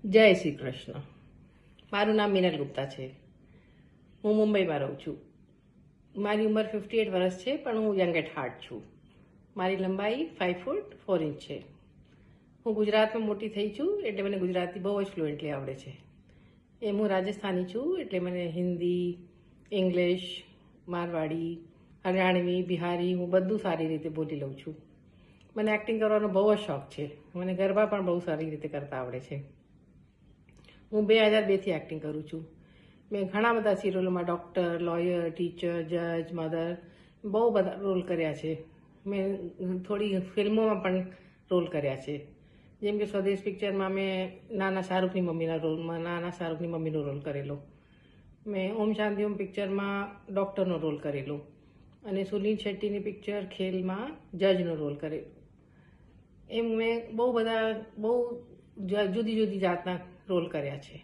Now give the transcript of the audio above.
જય શ્રી કૃષ્ણ. મારું નામ મીનલ ગુપ્તા છે. હું મુંબઈમાં રહું છું. મારી ઉંમર 58 વર્ષ છે, પણ હું યંગ એટ હાર્ટ છું. મારી લંબાઈ 5 ફૂટ 4 ઇંચ છે. હું ગુજરાતમાં મોટી થઈ છું, એટલે મને ગુજરાતી બહુ જ ફ્લુએન્ટલી આવડે છે. હું રાજસ્થાની છું, એટલે મને હિન્દી, ઇંગ્લિશ, મારવાડી, હરિયાણવી, બિહારી હું બધું સારી રીતે બોલી લઉં છું. મને એક્ટિંગ કરવાનો બહુ જ શોખ છે. મને ગરબા પણ બહુ સારી રીતે કરતા આવડે છે. હું 2002થી એક્ટિંગ કરું છું. મેં ઘણા બધા સિરિયલોમાં ડૉક્ટર, લોયર, ટીચર, જજ, મધર બહુ બધા રોલ કર્યા છે. મેં થોડી ફિલ્મોમાં પણ રોલ કર્યા છે. જેમ કે સ્વદેશ પિક્ચરમાં મેં નાના શાહરૂખની મમ્મીનો રોલ કરેલો. મેં ઓમ શાંતિ ઓમ પિક્ચરમાં ડૉક્ટરનો રોલ કરેલો. અને સુનીલ શેટ્ટીની પિક્ચર ખેલમાં જજનો રોલ કરેલો. મેં બહુ જુદી જુદી જાતના રોલ કર્યા છે.